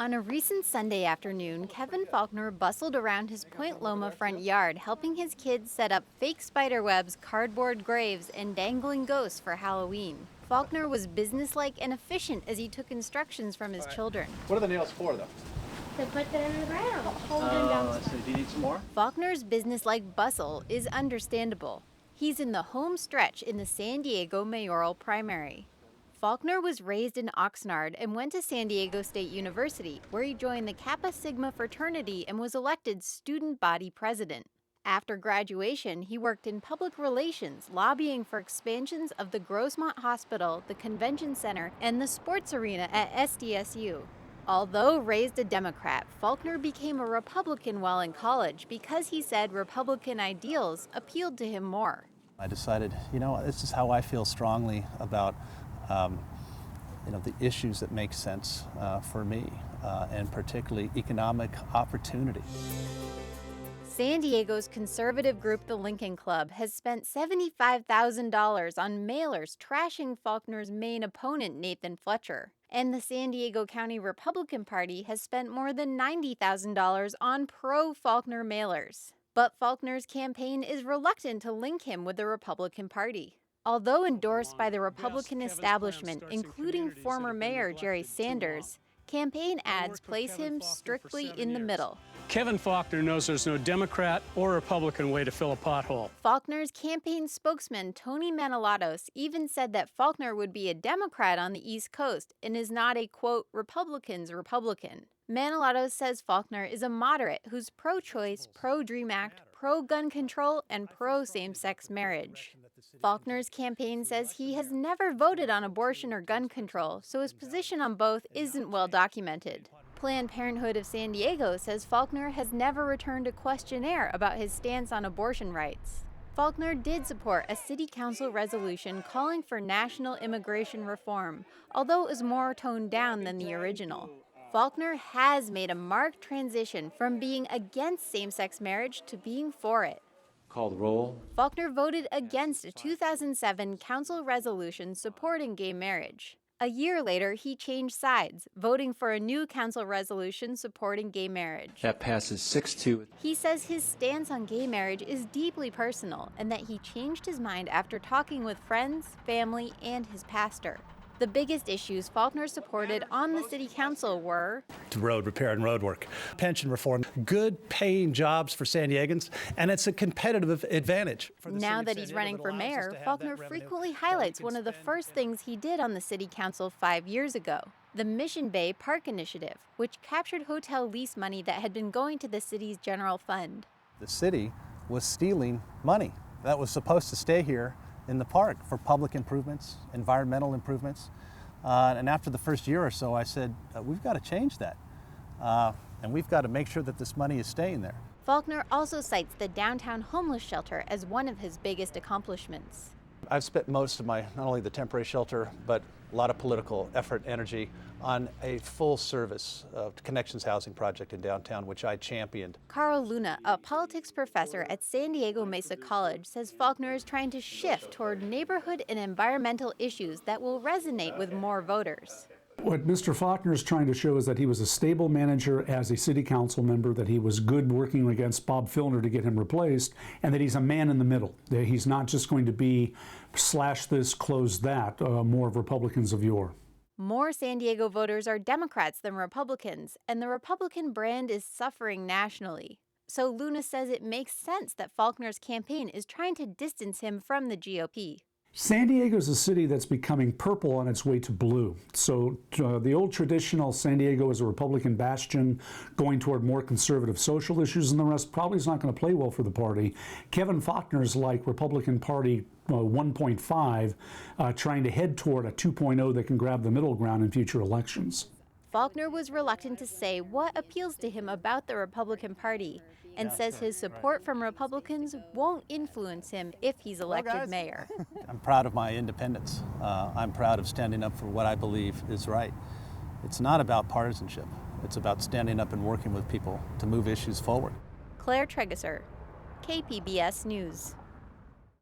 On a recent Sunday afternoon, Kevin Faulconer bustled around his Point Loma front yard, helping his kids set up fake spider webs, cardboard graves, and dangling ghosts for Halloween. Faulconer was businesslike and efficient as he took instructions from his children. What are the nails for, though? To put them in the ground, holding down. So do you need some more? Faulconer's businesslike bustle is understandable. He's in the home stretch in the San Diego mayoral primary. Faulconer was raised in Oxnard and went to San Diego State University, where he joined the Kappa Sigma fraternity and was elected student body president. After graduation, he worked in public relations, lobbying for expansions of the Grossmont Hospital, the Convention Center, and the sports arena at SDSU. Although raised a Democrat, Faulconer became a Republican while in college because he said Republican ideals appealed to him more. I decided, this is how I feel strongly about the issues that make sense for me, and particularly economic opportunity. San Diego's conservative group, the Lincoln Club, has spent $75,000 on mailers trashing Faulconer's main opponent, Nathan Fletcher. And the San Diego County Republican Party has spent more than $90,000 on pro-Faulconer mailers. But Faulconer's campaign is reluctant to link him with the Republican Party. Although endorsed by the Republican establishment, including former Mayor Jerry Sanders, campaign ads place him strictly in the middle. Kevin Faulconer knows there's no Democrat or Republican way to fill a pothole. Faulconer's campaign spokesman, Tony Manilatos, even said that Faulconer would be a Democrat on the East Coast and is not a, quote, Republican's Republican. Manilatos says Faulconer is a moderate who's pro-choice, pro-DREAM Act, pro-gun control, and pro-same-sex marriage. Faulconer's campaign says he has never voted on abortion or gun control, so his position on both isn't well documented. Planned Parenthood of San Diego says Faulconer has never returned a questionnaire about his stance on abortion rights. Faulconer did support a city council resolution calling for national immigration reform, although it was more toned down than the original. Faulconer has made a marked transition from being against same-sex marriage to being for it. Call the roll. Faulconer voted against a 2007 council resolution supporting gay marriage. A year later, he changed sides, voting for a new council resolution supporting gay marriage. That passes 6-2. He says his stance on gay marriage is deeply personal and that he changed his mind after talking with friends, family, and his pastor. The biggest issues Faulconer supported on the city council were Road repair and road work, pension reform, good paying jobs for San Diegans, and it's a competitive advantage. Now that he's running for mayor, Faulconer frequently highlights one of the first things he did on the city council 5 years ago, the Mission Bay Park Initiative, which captured hotel lease money that had been going to the city's general fund. The city was stealing money that was supposed to stay here in the park for public improvements, environmental improvements. And after the first year or so, I said, we've got to change that. And we've got to make sure that this money is staying there. Faulconer also cites the downtown homeless shelter as one of his biggest accomplishments. I've spent most of my, not only the temporary shelter, but a lot of political effort, energy on a full service connections housing project in downtown, which I championed. Carl Luna, a politics professor at San Diego Mesa College, says Faulconer is trying to shift toward neighborhood and environmental issues that will resonate with more voters. What Mr. Faulconer is trying to show is that he was a stable manager as a city council member, that he was good working against Bob Filner to get him replaced, and that he's a man in the middle. That he's not just going to be slash this, close that, more of Republicans of yore. More San Diego voters are Democrats than Republicans, and the Republican brand is suffering nationally. So Luna says it makes sense that Faulconer's campaign is trying to distance him from the GOP. San Diego is a city that's becoming purple on its way to blue. So the old traditional San Diego is a Republican bastion going toward more conservative social issues, and the rest probably is not going to play well for the party. Kevin Faulconer is like Republican Party 1.5, trying to head toward a 2.0 that can grab the middle ground in future elections. Faulconer was reluctant to say what appeals to him about the Republican Party and says his support from Republicans won't influence him if he's elected mayor. I'm proud of my independence. I'm proud of standing up for what I believe is right. It's not about partisanship. It's about standing up and working with people to move issues forward. Claire Trageser, KPBS News.